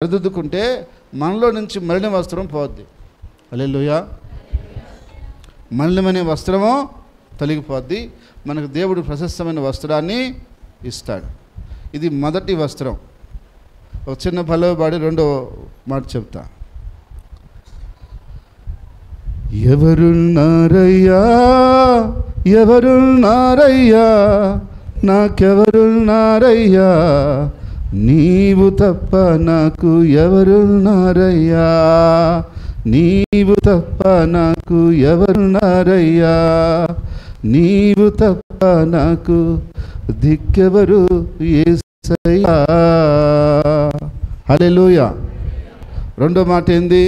సరిదిద్దుకుంటే మనలో నుంచి మలిన వస్త్రం పోద్ది. హల్లెలూయా. మలినమనే వస్త్రము తొలగిపోద్ది. మనకు దేవుడు ప్రశస్తమైన వస్త్రాన్ని ఇస్తాడు. ఇది మొదటి వస్త్రం. ఒక చిన్న పల్లవి పాడి రెండో మాట చెప్తా. ఎవరున్నారయ్యా, ఎవరున్నారయ్యా, నాకెవరున్నారయ్యా, నీవు తప్ప నాకు ఎవరున్నారయ్యా, నీవు తప్ప నాకు ఎవరున్నారయ్యా, నీవు తప్ప నాకు దిక్కెవరు యేసయ్యా. హల్లెలూయా. రెండో మాట ఏంది?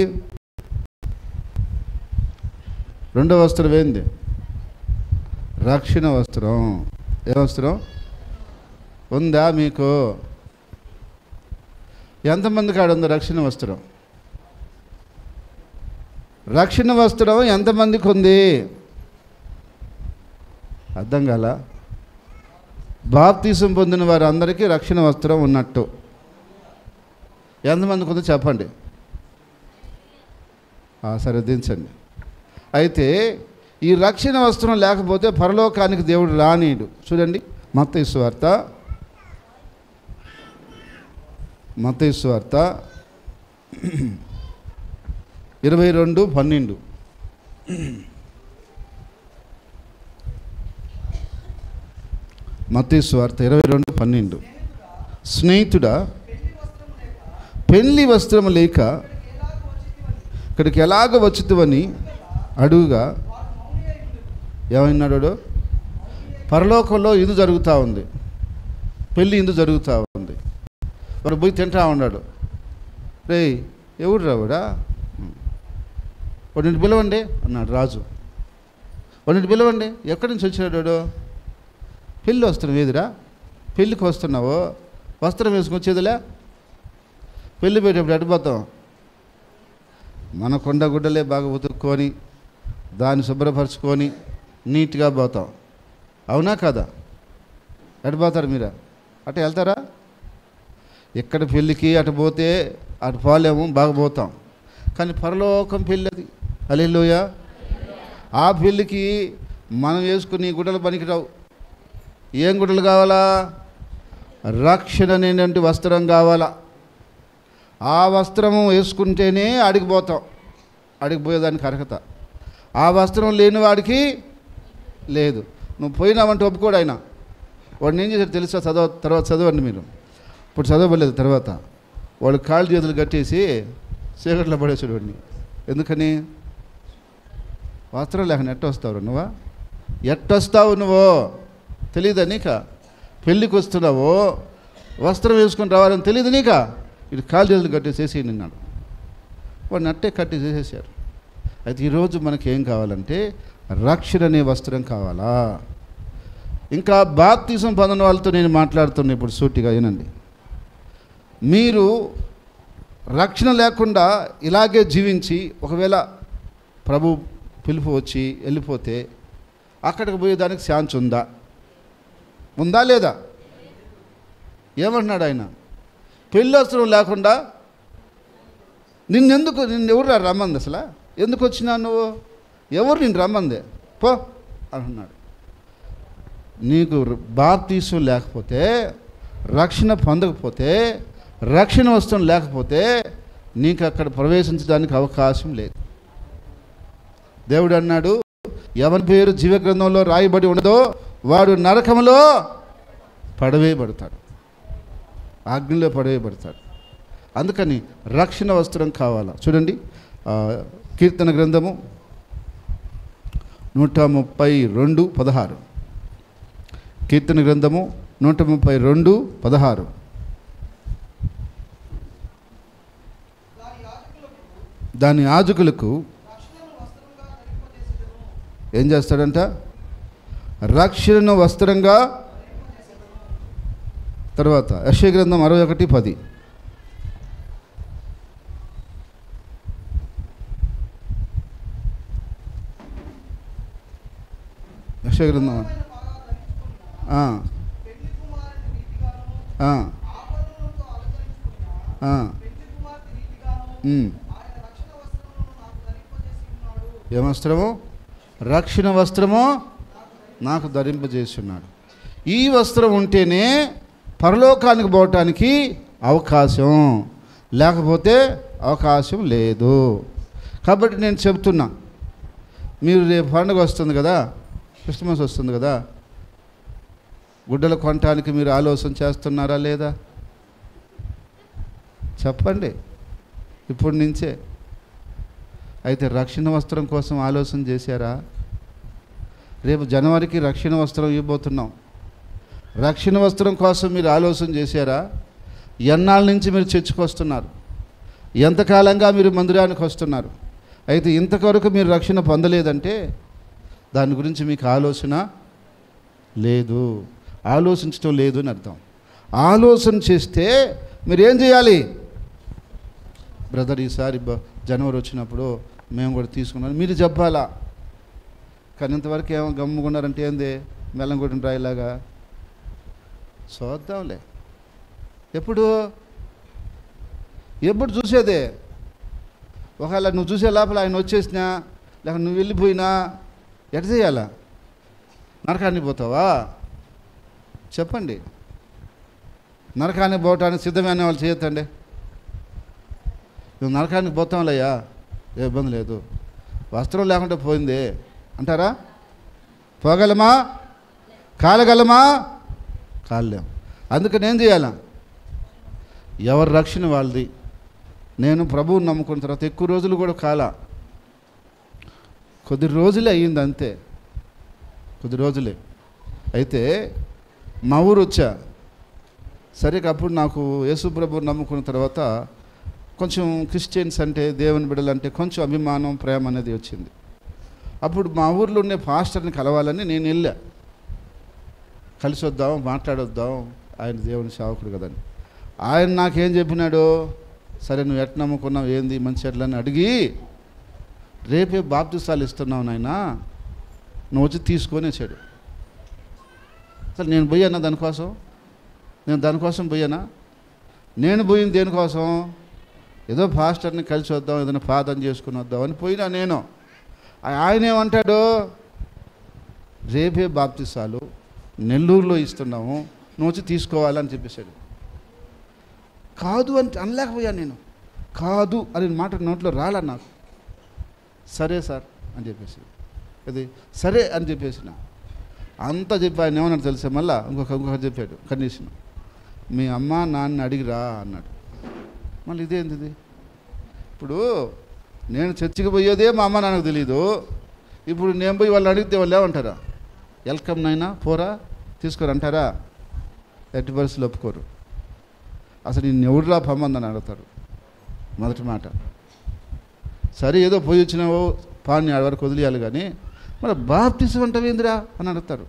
రెండో వస్త్రం ఏంది? రక్షణ వస్త్రం. ఏ వస్త్రం ఉందా మీకు? ఎంతమంది కాడ ఉందో రక్షణ వస్త్రం? రక్షణ వస్త్రం ఎంతమందికి ఉంది? అర్థం కాల? బాప్తీసం పొందిన వారు అందరికీ రక్షణ వస్త్రం ఉన్నట్టు. ఎంతమందికి ఉందో చెప్పండి. సరే దించండి. అయితే ఈ రక్షణ వస్త్రం లేకపోతే పరలోకానికి దేవుడు రానీయుడు. చూడండి, మత్తయి సువార్త 22:12. మత్తయి సువార్త 22:12. స్నేహితుడా, పెళ్లి వస్త్రం లేక ఇక్కడికి ఎలాగ వచ్చితివని అడుగుగా ఏమన్నాడు? పరలోకంలో ఇది జరుగుతూ ఉంది, పెళ్ళి ఇందు జరుగుతూ ఉంది. వాడు పోయి తింటా ఉన్నాడు. రే ఎవడు రావుడా, వాడిని పిలవండి అన్నాడు రాజు. వాడిని పిలవండి. ఎక్కడి నుంచి వచ్చినాడు? పెళ్ళి వస్త్రం ఏదిరా, పెళ్ళికి వస్తున్నావు, వస్త్రం వేసుకొచ్చేదిలే. పెళ్ళి పెట్టేప్పుడు అడిపోతాం, మన కొండ గుడ్డలే బాగా ఉతుక్కొని దాన్ని శుభ్రపరచుకొని నీట్గా పోతాం. అవునా కదా? ఎటుపోతారు మీరా? అటు వెళ్తారా? ఎక్కడ పెళ్ళికి అటు పోతే అటు పోలేము, బాగా పోతాం. కానీ పరలోకం పెళ్ళి అది. హల్లెలూయా. ఆ పెళ్ళికి మనం వేసుకుని గుడ్డలు పనికిరావు. ఏం గుడ్డలు కావాలా? రక్షణ అనేటువంటి వస్త్రం కావాలా. ఆ వస్త్రము వేసుకుంటేనే అడిగిపోతాం, అడిగిపోయేదానికి అర్హత. ఆ వస్త్రం లేని వాడికి లేదు. నువ్వు పోయినావంటే ఒప్పుకోడు ఆయన. వాడిని ఏం చేశాడు తెలుసా? తర్వాత చదవండి మీరు. ఇప్పుడు చదవలేదు. తర్వాత వాడు కాళ్ళు చేతులు కట్టేసి చీకట్లో పడేసాడు వాడిని. ఎందుకని? వస్త్రం లేకుండా ఎట్టొస్తావు నువ్వా? ఎట్టొస్తావు నువ్వు? తెలీదా నీక? పెళ్ళికి వస్తున్నావు, వస్త్రం వేసుకొని రావాలని తెలియదు నీక? ఇటు కాళ్ళు చేతులు కట్టేసేసి నిన్నాడు. వాడిని అట్టే కట్టి చేసేసారు. అయితే ఈరోజు మనకి ఏం కావాలంటే రక్షణ అనే వస్త్రం కావాలా. ఇంకా బాప్తిజం పొందిన వాళ్ళతో నేను మాట్లాడుతున్నా ఇప్పుడు సూటిగా వినండి. మీరు రక్షణ లేకుండా ఇలాగే జీవించి ఒకవేళ ప్రభు పిలుపు వచ్చి వెళ్ళిపోతే అక్కడికి పోయేదానికి ఛాన్స్ ఉందా? ఉందా లేదా? ఏమంటున్నాడు ఆయన? పెళ్ళి వస్త్రం లేకుండా నిన్ను ఎవరు రమ్మంది? అసలు ఎందుకు వచ్చినా నువ్వు? ఎవరు నిన్ను రమ్మంది? పో అంటున్నాడు. నీకు బాప్తీసం లేకపోతే, రక్షణ పొందకపోతే, రక్షణ వస్త్రం లేకపోతే నీకు అక్కడ ప్రవేశించడానికి అవకాశం లేదు. దేవుడు అన్నాడు, ఎవరి పేరు జీవ గ్రంథంలో రాయబడి ఉండదో వాడు నరకంలో పడవేయబడతాడు, అగ్నిలో పడవేయబడతాడు. అందుకని రక్షణ వస్త్రం కావాలా. చూడండి, కీర్తన గ్రంథము 132:16. కీర్తన గ్రంథము 132:16. దాని యాజకులకు ఏం చేస్తాడంట? రక్షణను వస్త్రంగా. తర్వాత యెషయా గ్రంథం 61:10. యెషయా గ్రంథం ఏ వస్త్రము? రక్షణ వస్త్రము నాకు ధరింపజేసి ఉన్నాడు. ఈ వస్త్రం ఉంటేనే పరలోకానికి పోవటానికి అవకాశం, లేకపోతే అవకాశం లేదు. కాబట్టి నేను చెప్తున్నా, మీరు రేపు పండుగ వస్తుంది కదా, క్రిస్మస్ వస్తుంది కదా, గుడ్డలు కొనటానికి మీరు ఆలోచన చేస్తున్నారా లేదా? చెప్పండి ఇప్పుడు నుంచే. అయితే రక్షణ వస్త్రం కోసం ఆలోచన చేశారా? రేపు జనవరికి రక్షణ వస్త్రం ఇవ్వబోతున్నాం. రక్షణ వస్త్రం కోసం మీరు ఆలోచన చేశారా? ఎన్నాళ్ళ నుంచి మీరు చర్చికి వస్తున్నారు? ఎంతకాలంగా మీరు మందిరానికి వస్తున్నారు? అయితే ఇంతవరకు మీరు రక్షణ పొందలేదంటే దాని గురించి మీకు ఆలోచన లేదు, ఆలోచించడం లేదు అని అర్థం. ఆలోచన చేస్తే మీరు ఏం చేయాలి? బ్రదర్ ఈసారి జనవరి వచ్చినప్పుడు మేము కూడా తీసుకున్నాం మీరు చెప్పాలా. కానీ ఇంతవరకు ఏమో గమ్ముకున్నారంటే ఏంది మెల్లంగొట్టిన రాయిలాగా. చూద్దాంలే. ఎప్పుడు చూసేదే? ఒకవేళ నువ్వు చూసే లోపల ఆయన వచ్చేసినా, లేక నువ్వు వెళ్ళిపోయినా ఎట్ట చేయాలా? నరకానికి పోతావా? చెప్పండి. నరకానికి పోవటానికి సిద్ధమైన వాళ్ళు చేయొద్దండి. నువ్వు నరకానికి పోతాంలయ్యా, ఏ ఇబ్బంది లేదు, వస్త్రం లేకుండా పోయింది అంటారా? పోగలమా? కాలగలమా? కాలేం. అందుకని ఏం చేయాలా? ఎవరి రక్షణ వాళ్ళది. నేను ప్రభువుని నమ్ముకున్న తర్వాత ఎక్కువ రోజులు కూడా కాలా, కొద్ది రోజులే అయ్యింది అంతే, కొద్ది రోజులే. అయితే మా ఊరు వచ్చా. సరే, అప్పుడు నాకు యేసు ప్రభువుని నమ్ముకున్న తర్వాత కొంచెం క్రిస్టియన్స్ అంటే, దేవుని బిడ్డలు అంటే కొంచెం అభిమానం, ప్రేమ అనేది వచ్చింది. అప్పుడు మా ఊర్లో ఉండే పాస్టర్ని కలవాలని నేను వెళ్ళా. కలిసి వద్దాం, మాట్లాడొద్దాం, ఆయన దేవుని సేవకుడు కదని. ఆయన నాకేం చెప్పినాడు? సరే, నువ్వు ఎట్లా నమ్ముకున్నావు, ఏంది మంచి ఎట్లని అడిగి, రేపే బాప్తిసాలు ఇస్తున్నావు నాయనా, నువ్వు వచ్చి తీసుకొని వచ్చాడు. అసలు నేను పోయానా దానికోసం? నేను దానికోసం పోయానా? నేను పోయింది దేనికోసం? ఏదో పాస్టర్ని కలిసి వద్దాం, ఏదైనా ప్రార్థన చేసుకుని వద్దాం అని పోయినా నేను. ఆయన ఏమంటాడు? రేపే బాప్తిసాలు నెల్లూరులో ఇస్తున్నాము, నువ్వు వచ్చి తీసుకోవాలని చెప్పేశాడు. కాదు అని అనలేకపోయాను నేను. కాదు అనే మాట నోట్లో రాలా నాకు. సరే సార్ అని చెప్పేసి, అది సరే అని చెప్పేసిన. అంతా చెప్పి ఆయన ఏమన్నాడు తెలుసా? మళ్ళీ ఇంకొకటి చెప్పాడు కండిషన్, మీ అమ్మ నాన్న అడిగిరా అన్నాడు. మళ్ళీ ఇదేంటిది? ఇప్పుడు నేను చర్చికి పోయేదే మా అమ్మ నాన్నకు తెలీదు. ఇప్పుడు నేను పోయి వాళ్ళు అడిగితే వాళ్ళు ఏమంటారా? వెల్కమ్ నాయనా, పోరా, తీసుకోరు అంటారా? ఎట్టి పరిస్థితులు ఒప్పుకోరు. అసలు నేను ఎవరులా పమ్మందని అడుగుతారు మొదటి మాట. సరే, ఏదో పోయి వచ్చినావో పాన్ని ఆడ వరకు వదిలేయాలి, కానీ మరి బాప్తిసం అంటావేందిరా అని అడుగుతారు.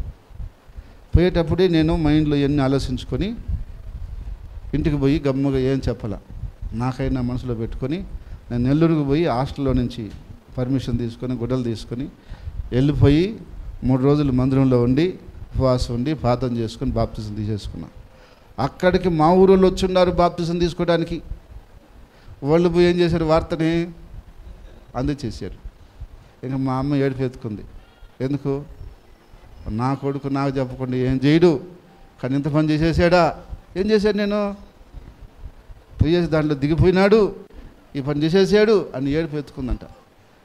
పోయేటప్పుడే నేను మైండ్లో ఎన్ని ఆలోచించుకొని ఇంటికి పోయి గమ్ముగా ఏం చెప్పాల, నాకైనా మనసులో పెట్టుకొని నేను నెల్లూరుకు పోయి హాస్టల్లో నుంచి పర్మిషన్ తీసుకొని గుడ్డలు తీసుకొని వెళ్ళిపోయి 3 రోజులు మందిరంలో ఉండి ఉపవాసం ఉండి ప్రార్థన చేసుకొని బాప్తిసం తీసేసుకున్నా. అక్కడికి మా ఊరిలో వచ్చున్నారు బాప్తిసం తీసుకోవడానికి. వాళ్ళు పోయి ఏం చేశారు? వార్తని అందచేశారు. ఇంకా మా అమ్మ ఏడుపు ఎత్తుకుంది. ఎందుకు? నా కొడుకు నాకు చెప్పకుండా ఏం చేయడు, కానీ ఇంత పని చేసేసాడా? ఏం చేశాడు? నేను పోయేసి దాంట్లో దిగిపోయినాడు, ఈ పని చేసేసాడు అని ఏడుపు ఎత్తుకుందంట.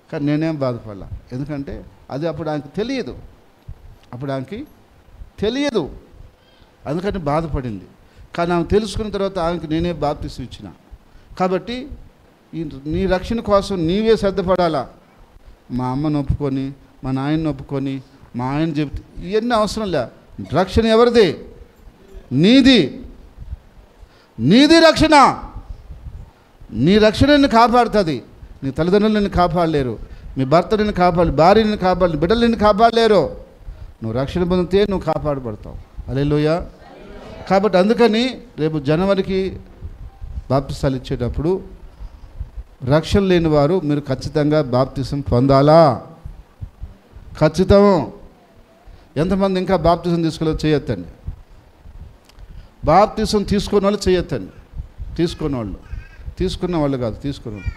కానీ నేనేం బాధపడలా, ఎందుకంటే అది అప్పుడు ఆమెకి తెలియదు, అందుకని బాధపడింది. కానీ ఆమె తెలుసుకున్న తర్వాత ఆమెకి నేనే బాప్తిసం ఇచ్చిన. కాబట్టి నీ రక్షణ కోసం నీవే శ్రద్ధపడాలా. మా అమ్మను ఒప్పుకొని, మా నాయన్ని ఒప్పుకొని, మా ఆయన చెప్తే ఇవన్నీ అవసరం లే. రక్షణ ఎవరిది? నీది రక్షణ. నీ రక్షణ నిన్ను కాపాడుతుంది. నీ తల్లిదండ్రులు నిన్ను కాపాడలేరు, మీ భర్త నిన్ను కాపాడు, భార్య నిన్ను కాపాడలేరు, బిడ్డలు నిన్ను కాపాడలేరు. నువ్వు రక్షణ పొందితే నువ్వు కాపాడబడతావు. హల్లెలూయా. కాబట్టి అందుకని రేపు జనవరికి బాప్తిసాలు ఇచ్చేటప్పుడు రక్షణ లేని వారు మీరు ఖచ్చితంగా బాప్తిసం పొందాలా? ఖచ్చితం. ఎంతమంది ఇంకా బాప్తిసం తీసుకోలేదు? చేయొద్దండి. బాప్తిసం తీసుకున్న వాళ్ళు చేయొద్దండి. తీసుకున్న వాళ్ళు తీసుకున్న వాళ్ళు కాదు, తీసుకున్నాను.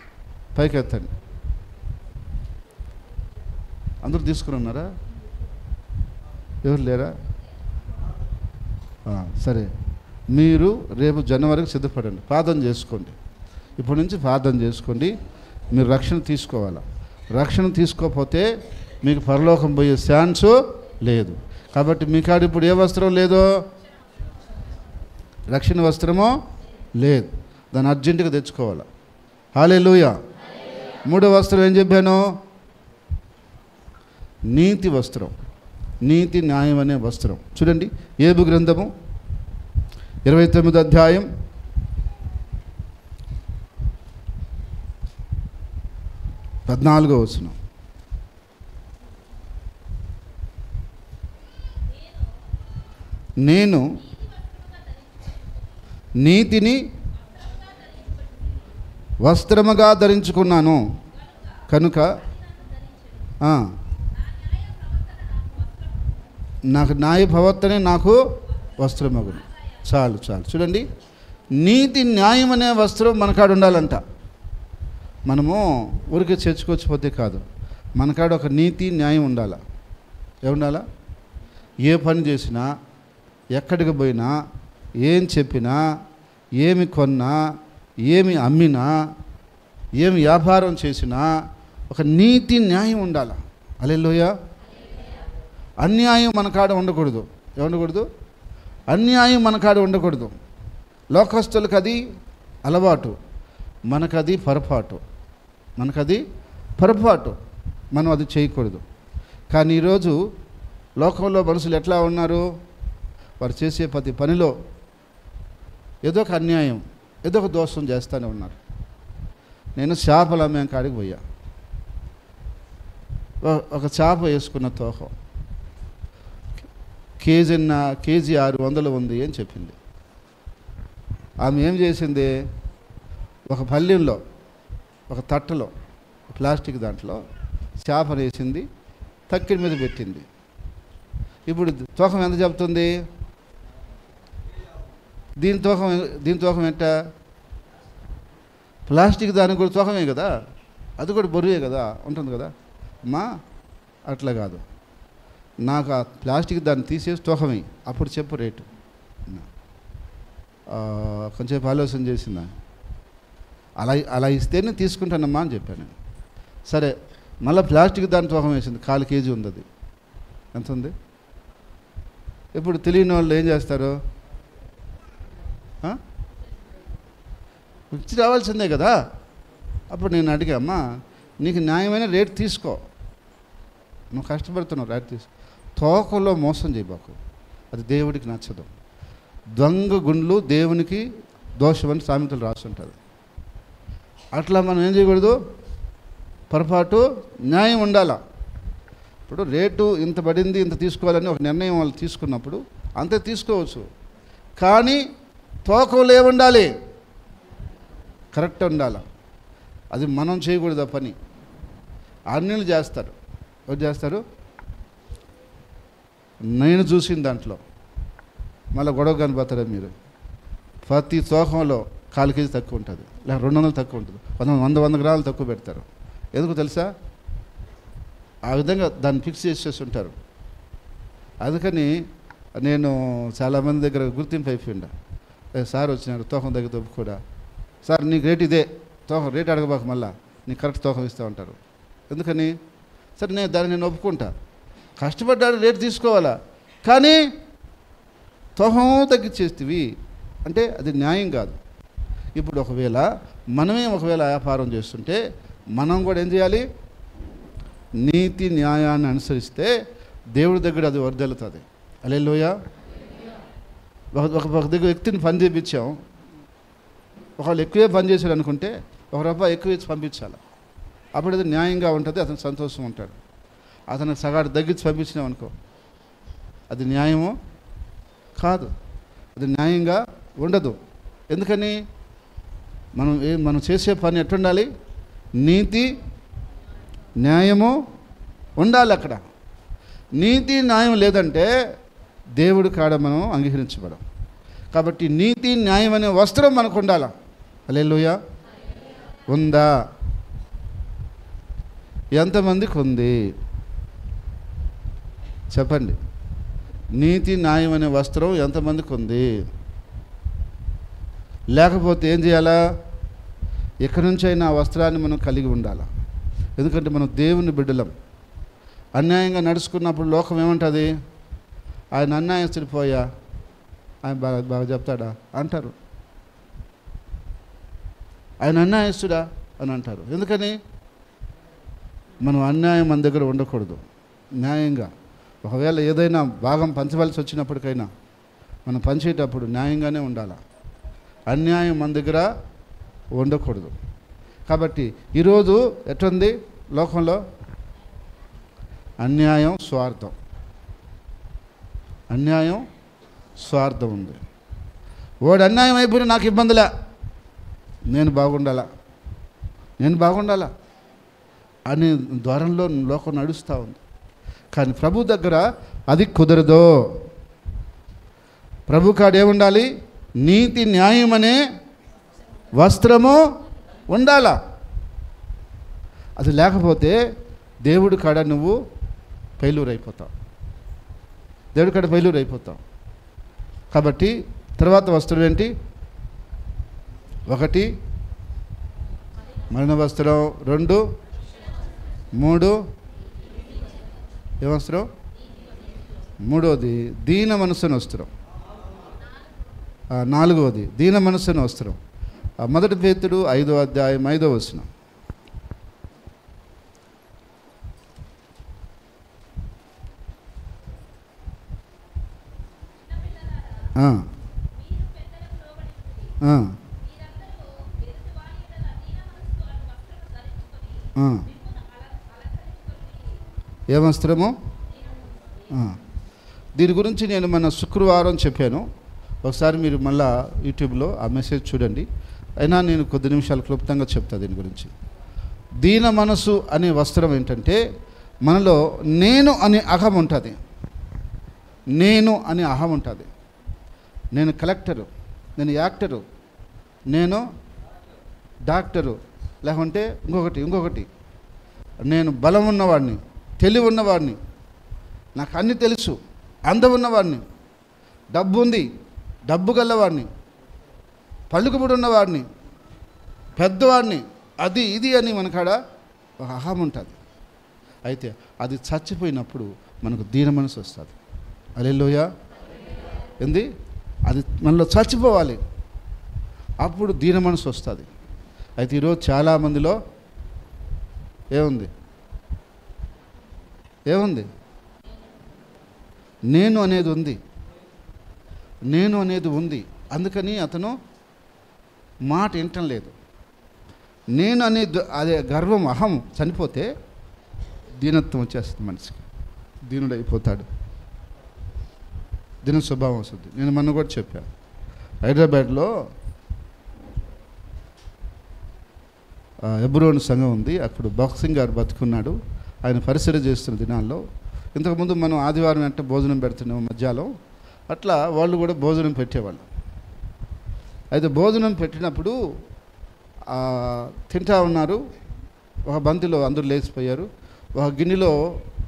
పైకి ఎత్తండి. అందరూ తీసుకుని ఉన్నారా? ఎవరు లేరా? సరే, మీరు రేపు జనవరికి సిద్ధపడండి, ప్రార్థన చేసుకోండి. ఇప్పటి నుంచి ప్రార్థన చేసుకోండి. మీరు రక్షణ తీసుకోవాలా. రక్షణ తీసుకోకపోతే మీకు పరలోకం పోయే ఛాన్సు లేదు. కాబట్టి మీ కాడ ఇప్పుడు ఏ వస్త్రం లేదో, రక్షణ వస్త్రమో లేదు, దాన్ని అర్జెంటుగా తెచ్చుకోవాలి. హల్లెలూయా. మూడో వస్త్రం ఏం చెప్పాను? నీతి వస్త్రం, నీతి న్యాయం అనే వస్త్రం. చూడండి, యోబు గ్రంథము 29వ అధ్యాయం 14వ వచనం. నేను నీతిని వస్త్రముగా ధరించుకున్నాను కనుక నాకు న్యాయ ప్రవర్తనే నాకు వస్త్రమగును. చాలు చాలు. చూడండి, నీతి న్యాయం అనే వస్త్రం మనకాడ ఉండాలంట. మనము ఊరికే చేర్చుకోవచ్చిపోతే కాదు, మనకాడ ఒక నీతి న్యాయం ఉండాలా. ఏముండాలా? ఏ పని చేసినా, ఎక్కడికి పోయినా, ఏం చెప్పినా, ఏమి కొన్నా, ఏమి అమ్మినా, ఏమి వ్యాపారం చేసినా ఒక నీతి న్యాయం ఉండాలి. హల్లెలూయా. అన్యాయం మన కాడ ఉండకూడదు. ఏముండకూడదు? అన్యాయం మన కాడ ఉండకూడదు. లోకస్తులకు అది అలవాటు, మనకది పొరపాటు. మనం అది చేయకూడదు. కానీ ఈరోజు లోకంలో మనుషులు ఎట్లా ఉన్నారు? వారు చేసే ప్రతి పనిలో ఏదో ఒక అన్యాయం, ఏదో ఒక దోషం చేస్తూనే ఉన్నారు. నేను చేపలు అమ్మే కాడికి పోయా. ఒక చేప వేసుకున్న తోహం కేజీ 600 ఉంది అని చెప్పింది. ఆమె ఏం చేసింది? ఒక పళ్ళెంలో, ఒక తట్టలో, ప్లాస్టిక్ దాంట్లో చేపను వేసింది, తక్కిడి మీద పెట్టింది. ఇప్పుడు తూకం ఎంత చెప్తుంది? దీని తూకం ఎంత? ప్లాస్టిక్ దానికి కూడా తూకమే కదా, అది కూడా బరువే కదా ఉంటుంది కదా. అమ్మా అట్లా కాదు, నాకు ఆ ప్లాస్టిక్ దాన్ని తీసేసి తూకమే, అప్పుడు చెప్పు రేటు. కొంచెం ఆలోచన చేసిందా? అలా ఇస్తేనే తీసుకుంటానమ్మా అని చెప్పాను. సరే, మళ్ళీ ప్లాస్టిక్ దాని తూకం వేసింది, 1/4 కేజీ ఉంది. అది ఎంత ఉంది? ఇప్పుడు తెలియని వాళ్ళు ఏం చేస్తారు? ఇచ్చి రావాల్సిందే కదా. అప్పుడు నేను అడిగా, అమ్మా నీకు న్యాయమైన రేటు తీసుకో, నువ్వు కష్టపడుతున్నావు, రేటు తీసుకో. తోకలో మోసం చేయబాకు, అది దేవుడికి నచ్చదు. దొంగ గుండ్లు దేవునికి దోషమని సామెతలు రాస్తుంటుంది. అట్లా మనం ఏం చేయకూడదు, పొరపాటు న్యాయం ఉండాలా. ఇప్పుడు రేటు ఇంత పడింది, ఇంత తీసుకోవాలని ఒక నిర్ణయం వాళ్ళు తీసుకున్నప్పుడు అంతే తీసుకోవచ్చు. కానీ తోకలు ఏముండాలి? కరెక్ట్ ఉండాలి. అది మనం చేయకూడదు. ఆ పని అన్యులు చేస్తారు. ఎవరు చేస్తారు? నేను చూసిన దాంట్లో మళ్ళీ గొడవ కనిపోతారా మీరు? ప్రతి తోకంలో 1/4 కేజీ తక్కువ ఉంటుంది, లేక 200 తక్కువ ఉంటుంది, 100 గ్రాములు తక్కువ పెడతారు. ఎందుకు తెలుసా? ఆ విధంగా దాన్ని ఫిక్స్ చేసేసి ఉంటారు. అందుకని నేను చాలామంది దగ్గర గుర్తింపు అయిపోయిందా, సార్ వచ్చినారు తూకం దగ్గర తప్పు కూడా, సార్ నీకు రేటు ఇదే, తూకం రేటు అడగబాకు, మళ్ళీ నీకు కరెక్ట్ తూకం ఇస్తూ ఉంటారు. ఎందుకని? సరే నేను ఒప్పుకుంటా, కష్టపడ్డాడు, రేటు తీసుకోవాలా, కానీ తూకం తగ్గించేస్తేవి అంటే అది న్యాయం కాదు. ఇప్పుడు ఒకవేళ వ్యాపారం చేస్తుంటే మనం కూడా ఏం చేయాలి? నీతి న్యాయాన్ని అనుసరిస్తే దేవుడి దగ్గర అది వర్ధిల్లుతుంది. హల్లెలూయా. ఒక దగ్గర వ్యక్తిని పని చేయించాం, ఒకళ్ళు ఎక్కువే పని చేశాడు అనుకుంటే ₹1 ఎక్కువ ఇచ్చి పంపించాలి. అప్పుడు అది న్యాయంగా ఉంటుంది, అతను సంతోషం ఉంటాడు. అతను సగాడు తగ్గించి పంపించినాం అనుకో, అది న్యాయము కాదు, అది న్యాయంగా ఉండదు. ఎందుకని? మనం చేసే పని ఎట్టుండాలి? నీతి న్యాయము ఉండాలి. అక్కడ నీతి న్యాయం లేదంటే దేవుడి కాడ మనం అంగీకరించబడం. కాబట్టి నీతి న్యాయం అనే వస్త్రం మనకు ఉండాలి. హల్లెలూయా. ఉందా? ఎంతమందికి ఉంది చెప్పండి. నీతి న్యాయం అనే వస్త్రం ఎంతమందికి ఉంది? లేకపోతే ఏం చేయాలా? ఎక్కడి నుంచైనా ఆ వస్త్రాన్ని మనం కలిగి ఉండాలి. ఎందుకంటే మనం దేవుని బిడ్డలం. అన్యాయంగా నడుచుకున్నప్పుడు లోకం ఏమంటుంది? ఆయన అన్యాయస్తుడు పోయా, ఆయన బాగా చెప్తాడా అంటారు. ఆయన అన్యాయస్తుడా అని అంటారు. ఎందుకని? మనం అన్యాయం మన దగ్గర ఉండకూడదు. న్యాయంగా ఒకవేళ ఏదైనా భాగం పంచవలసి వచ్చినప్పటికైనా మనం పంచేటప్పుడు న్యాయంగానే ఉండాలి. అన్యాయం మన దగ్గర ఉండకూడదు. కాబట్టి ఈరోజు ఎట్లుంది లోకంలో? అన్యాయం, స్వార్థం. అన్యాయం, స్వార్థం ఉంది. వాడు అన్యాయం అయిపోయినా నాకు ఇబ్బందిలే, నేను బాగుండాలా అనే ద్వారంలో లోకం నడుస్తూ ఉంది. కానీ ప్రభు దగ్గర అది కుదరదు. ప్రభు కాడ ఏముండాలి? నీతి న్యాయం అనే వస్త్రము ఉండాలా. అది లేకపోతే దేవుడి కాడ నువ్వు ఫెయిల్యూర్ అయిపోతావు. కాబట్టి తర్వాత వస్త్రం ఏంటి? 1 మరణ వస్త్రం, 2 3 ఏ వస్త్రం? 3వది దీన మనసుని వస్త్రం, 4వది దీన మనసుని వస్త్రం. 1 పేతురు 5వ అధ్యాయం 5వ వచనం. ఏ వస్త్రము? దీని గురించి నేను మన శుక్రవారం చెప్పాను. ఒకసారి మీరు మళ్ళా యూట్యూబ్లో ఆ మెసేజ్ చూడండి. అయినా నేను కొద్ది నిమిషాలు క్లుప్తంగా చెప్తాను దీని గురించి. దీన మనసు అనే వస్త్రం ఏంటంటే, మనలో నేను అనే అహం ఉంటుంది. నేను కలెక్టరు, నేను యాక్టరు, నేను డాక్టరు, లేకుంటే ఇంకొకటి. నేను బలం ఉన్నవాడిని, తెలివి ఉన్నవాడిని, నాకు అన్నీ తెలుసు, అందం ఉన్నవాడిని, డబ్బు ఉంది, డబ్బు గల్లవాడిని, పలుకుబడి ఉన్నవాడిని, పెద్దవాడిని, అది ఇది అని మనకాడ ఒక అహం ఉంటుంది. అయితే అది చచ్చిపోయినప్పుడు మనకు దీన మనసు వస్తుంది. హల్లెలూయా. ఏంది? అది మనలో చచ్చిపోవాలి, అప్పుడు దీన మనసు వస్తుంది. అయితే ఈరోజు చాలామందిలో ఏముంది? నేను అనేది ఉంది. అందుకని అతను మాట వినటం లేదు. నేను అనేది అదే గర్వం, అహం చనిపోతే దీనత్వం వచ్చేస్తుంది మనిషికి. దీనుడైపోతాడు, దీన స్వభావం వస్తుంది. నేను మొన్న కూడా చెప్పాను, హైదరాబాద్లో హెబ్రోను సంఘం ఉంది. అప్పుడు బాక్సింగ్ గారు బతుకున్నాడు. ఆయన పరిసర చేస్తున్న దినాల్లో, ఇంతకుముందు మనం ఆదివారం అంటే భోజనం పెడుతున్నాము మధ్యాహ్నం, అట్లా వాళ్ళు కూడా భోజనం పెట్టేవాళ్ళు. అయితే భోజనం పెట్టినప్పుడు తింటా ఉన్నారు. ఒక బంతిలో అందరూ లేచిపోయారు. ఒక గిన్నెలో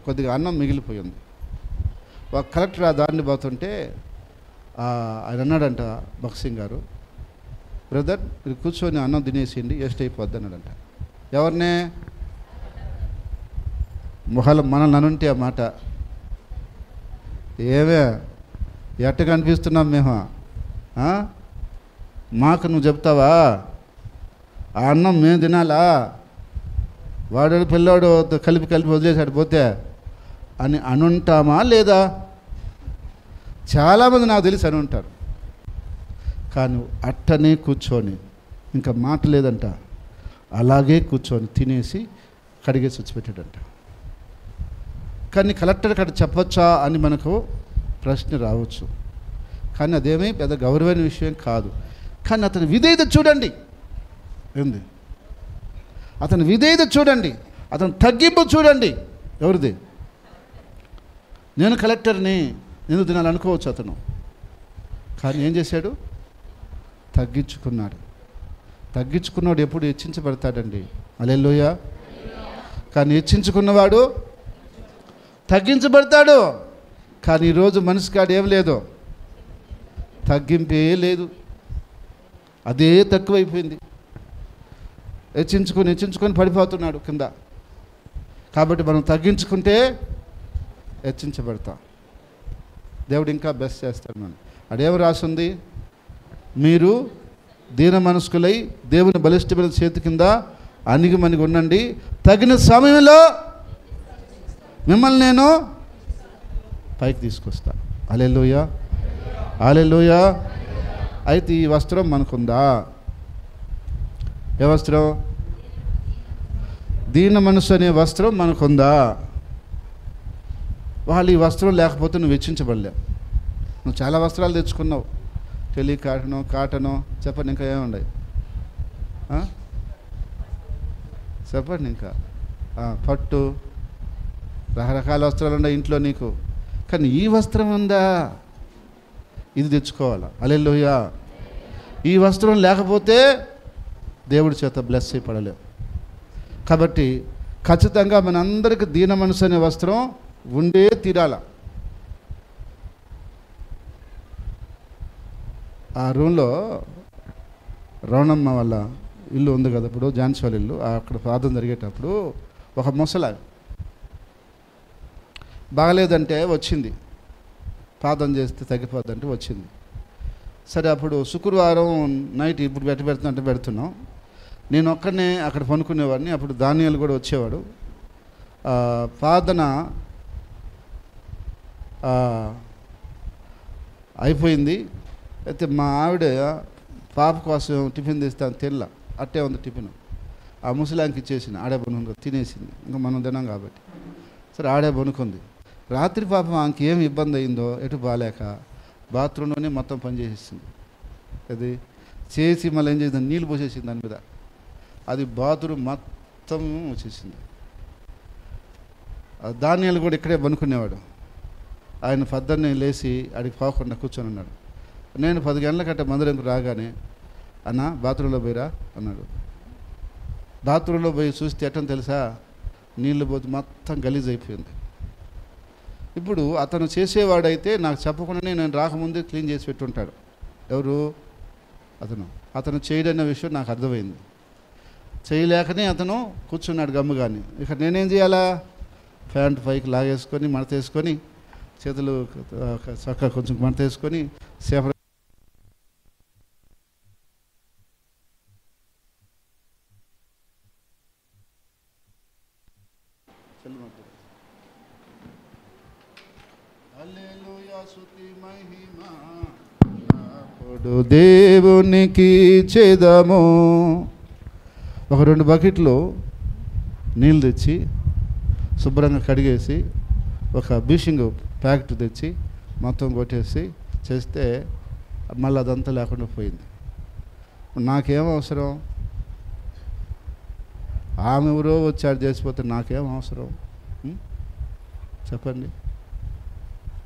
కొద్దిగా అన్నం మిగిలిపోయింది. ఒక కలెక్టర్ ఆ దారిని పోతుంటే ఆయన అన్నాడంట, బాక్సింగ్ గారు, బ్రదర్ మీరు కూర్చొని అన్నం తినేసిండి, వేస్ట్ అయిపోద్ది అన్నాడంట. ఎవరినే? మనల్ని అనుంటే ఆ మాట, ఏమే ఎట్ట కనిపిస్తున్నాం మేము, మాకు నువ్వు చెప్తావా? ఆ అన్నం మేము తినాలా? వాడు పిల్లాడు కలిపి వదిలేసాడు పోతే అని అనుంటామా లేదా? చాలామంది నాకు తెలిసి అని ఉంటారు. కానీ అట్టనే కూర్చొని, ఇంకా మాట లేదంట, అలాగే కూర్చొని తినేసి కడిగేసి వచ్చిపెట్టాడంట. కానీ కలెక్టర్ అక్కడ చెప్పొచ్చా అని మనకు ప్రశ్న రావచ్చు. కానీ అదేమీ పెద్ద గౌరవమైన విషయం కాదు. కానీ అతని విధేయత చూడండి. ఏంది? అతని విధేయత చూడండి, అతని తగ్గింపు చూడండి. ఎవరిది? నేను కలెక్టర్ని, నేను తినాలనుకోవచ్చు అతను. కానీ ఏం చేశాడు? తగ్గించుకున్నాడు. తగ్గించుకున్నవాడు ఎప్పుడు హెచ్చించబడతాడండి. హల్లెలూయా. కానీ హెచ్చించుకున్నవాడు తగ్గించబడతాడు. కానీ ఈరోజు మనిషి కాడ ఏం లేదు, తగ్గింపే లేదు. అదే తక్కువైపోయింది. హెచ్చించుకొని పడిపోతున్నాడు కింద. కాబట్టి మనం తగ్గించుకుంటే హెచ్చించబడతాం. దేవుడు ఇంకా బెస్ట్ చేస్తాడు. మనం అదేమి రాసింది, మీరు దీన మనస్కులై దేవుని బలిష్టమైన చేతి కింద అణిగిమణిగి ఉండండి, తగిన సమయంలో మిమ్మల్ని నేను పైకి తీసుకొస్తాను. హల్లెలూయా, హల్లెలూయా. అయితే ఈ వస్త్రం మనకుందా? ఏ వస్త్రం? దీన మనసు అనే వస్త్రం మనకుందా? వాళ్ళు ఈ వస్త్రం లేకపోతే నువ్వు వెచ్చించబడలేవు. నువ్వు చాలా వస్త్రాలు తెచ్చుకున్నావు, కాటను చెప్పండి, ఇంకా ఏమున్నాయి చెప్పండి, ఇంకా పట్టు, రకరకాల వస్త్రాలు ఉన్నాయి ఇంట్లో నీకు. కానీ ఈ వస్త్రం ఉందా? ఇది తెచ్చుకోవాలా. హల్లెలూయా. ఈ వస్త్రం లేకపోతే దేవుడి చేత బ్లెస్ అయిపడలేవు. కాబట్టి ఖచ్చితంగా మనందరికీ దీన మనసు అనే వస్త్రం ఉండే తీరాల. ఆ రూమ్లో రవణమ్మ వాళ్ళ ఇల్లు ఉంది కదా, ఇప్పుడు ఝాన్సీ వాళ్ళ ఇల్లు, అక్కడ ప్రార్థన జరిగేటప్పుడు ఒక ముసల బాగలేదంటే వచ్చింది, ప్రార్థన చేస్తే తగ్గిపోద్దంటే వచ్చింది. సరే, అప్పుడు శుక్రవారం నైట్ ఇప్పుడు పెడుతున్నట్టు పెడుతున్నాం. నేను ఒక్కడనే అక్కడ పనుకునేవాడిని. అప్పుడు దానియాలు కూడా వచ్చేవాడు. ప్రార్థన అయిపోయింది. అయితే మా ఆవిడ పాప కోసం టిఫిన్ తెస్తాను, తెల్ల అట్టే ఉంది టిఫిన్. ఆ ముసలాంకి ఇచ్చేసింది, ఆడే బనుకు తినేసింది. ఇంకా మనం తినాం కాబట్టి సరే ఆడే బనుకుంది. రాత్రి పాపం ఆమెకి ఏమి ఇబ్బంది అయిందో, ఎటు బాలేక బాత్రూంలోనే మొత్తం పని చేసేసింది. అది చేసి మళ్ళీ ఏం చేసింది, నీళ్ళు పోసేసింది దాని మీద. అది బాత్రూమ్ మొత్తం వచ్చేసింది. ధాన్యాలు కూడా ఇక్కడే బనుకునేవాడు. ఆయన పొద్దున్నే లేచి అడిగి పోకుండా కూర్చొని ఉన్నాడు. నేను 10 గంటల కంటే మందిరంకు రాగానే, అన్న బాత్రూంలో పోయిరా అన్నాడు. బాత్రూంలో పోయి చూస్తే ఎట్టని తెలుసా, నీళ్ళు పోతే మొత్తం గలీజ్ అయిపోయింది. ఇప్పుడు అతను చేసేవాడైతే నాకు చెప్పకుండానే నేను రాకముందే క్లీన్ చేసి పెట్టుంటాడు. ఎవరు? అతను చేయడన్న విషయం నాకు అర్థమైంది. చేయలేకనే అతను కూర్చున్నాడు గమ్ముగాని. ఇక నేనేం చేయాలా? ప్యాంట్ పైకి లాగేసుకొని మడతేసుకొని, చేతులు చక్క కొంచెం మడతేసుకొని సేప దేవునికి చేదము. ఒక 2 బకెట్లు నీళ్ళు తెచ్చి శుభ్రంగా కడిగేసి ఒక బ్లీచింగ్ ప్యాకెట్ తెచ్చి మొత్తం కొట్టేసి చేస్తే మళ్ళీ అదంతా లేకుండా పోయింది. నాకేం అవసరం? ఆమె ఎవరో వచ్చాడు చేసిపోతే నాకేం అవసరం చెప్పండి.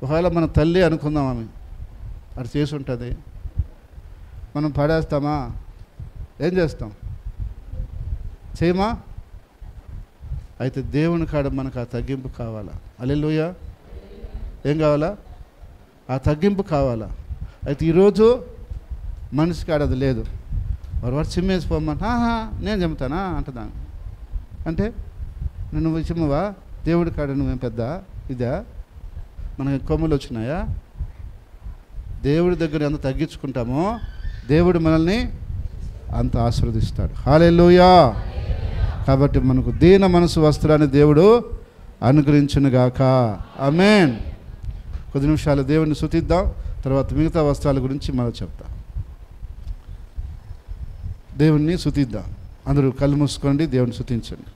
ఒకవేళ మన తల్లి అనుకుందాం, ఆమె అది చేసి ఉంటుంది, మనం పడేస్తామా? ఏం చేస్తాం? చేయమా? అయితే దేవుని కాడ మనకు ఆ తగ్గింపు కావాలా. హల్లెలూయా. ఏం కావాలా? ఆ తగ్గింపు కావాలా. అయితే ఈరోజు మనిషి కాడ అది లేదు. వారు చిమ్మేసిపోమ్మా, నేను చెబుతానా అంటున్నాను. అంటే నువ్వు చిమ్మవా? దేవుడి కాడ నువ్వేం పెద్ద ఇదా? మనకి కొమ్ములు వచ్చినాయా? దేవుడి దగ్గర ఎంత తగ్గించుకుంటామో దేవుడు మనల్ని అంత ఆశీర్వదిస్తాడు. హల్లెలూయా. కాబట్టి మనకు దీన మనసు వస్త్రాన్ని దేవుడు అనుగ్రహించునుగాక. ఆమేన్. కొద్ది నిమిషాలు దేవుడిని స్తుతిద్దాం, తర్వాత మిగతా వస్త్రాల గురించి మనం చెప్తాం. దేవుణ్ణి స్తుతిద్దాం. అందరూ కళ్ళు మూసుకోండి, దేవుని స్తుతించండి.